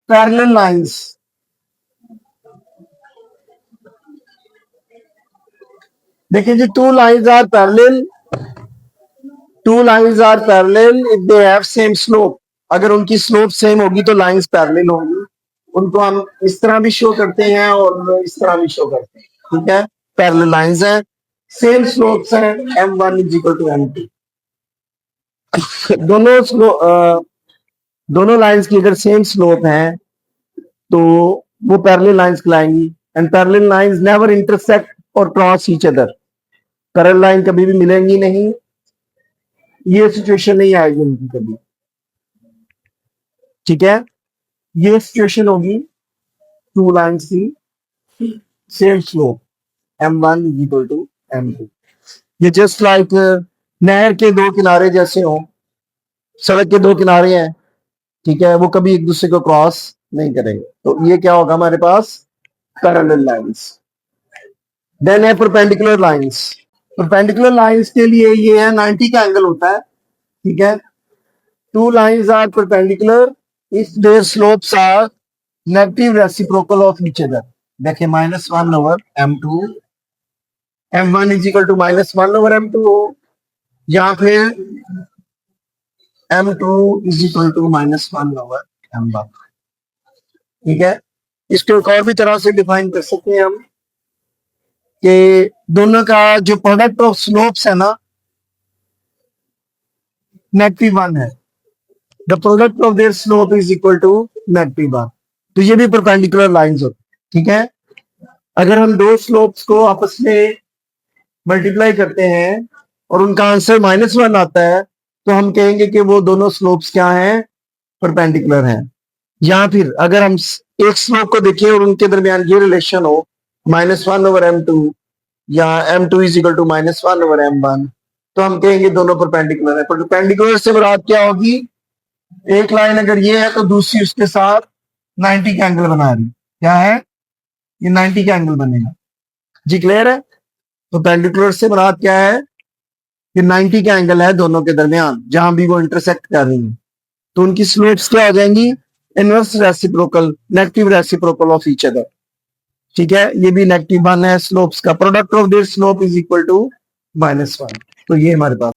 Parallel lines, देखिए जी, two lines are parallel if they have same slope. अगर उनकी स्लोप सेम होगी तो लाइंस पैरेलल होंगी। उनको हम इस तरह भी शो करते हैं और इस तरह भी शो करते हैं, ठीक है। पैरेलल लाइंस हैं, सेम स्लोप्स हैं, m1 is equal to m2। दोनों दोनों लाइंस की अगर सेम स्लोप है तो वो पैरेलल लाइंस कहलाएंगी। And parallel lines never intersect और cross each other. Parallel line कभी भी मिलेंगी नहीं, ये सिचुएशन नहीं आएगी उनकी कभी, ठीक है। ये सिचुएशन होगी टू लाइंस की same slope, m1 is equal to m2। ये जस्ट लाइक नहर के दो किनारे जैसे हो, सड़क के दो किनारे हैं, ठीक है, वो कभी एक दूसरे को क्रॉस नहीं करेंगे। तो ये क्या होगा हमारे पास, पैरेलल लाइंस। देन है परपेंडिकुलर लाइंस। परपेंडिकुलर लाइंस के लिए ये है 90 का एंगल होता है, ठीक है। Two lines are perpendicular if their slopes are negative reciprocal of each other. देखिए -1 over m2, m1 is equal to -1 over m2 हो, या फिर m2 is equal to -1 over m1, ठीक है। इसको एक और भी तरह से डिफाइन कर सकते हैं हम कि दोनों का जो प्रोडक्ट ऑफ स्लोप्स है ना, -1 है। The product of their slope is equal to -1। तो ये भी परपेंडिकुलर लाइंस होती है, ठीक है। अगर हम दो स्लोप्स को आपस में मल्टीप्लाई करते हैं और उनका आंसर -1 आता है तो हम कहेंगे कि वो दोनों स्लोप्स क्या हैं, परपेंडिकुलर हैं। या फिर अगर हम एक स्लोप को देखें और उनके दरमियान ये रिलेशन हो -1 ओवर m2 या m2 is equal to -1 over m1, तो हम कहेंगे दोनों परपेंडिकुलर है। परपेंडिकुलर से मुराद क्या होगी, एक लाइन अगर ये है तो दूसरी उसके साथ 90 का एंगल बना रही, क्या है ये, 90 का एंगल बनेगा जी। क्लियर है। परपेंडिकुलर से मुराद क्या है कि 90 का एंगल है दोनों के दरमियान जहां भी वो इंटरसेक्ट कर रही है। तो उनकी स्लोप्स क्या हो जाएंगी, inverse reciprocal, negative reciprocal of each other, ठीक है। ये भी -1 है स्लोप्स का। Product of their slope is equal to -1। तो ये हमारे पास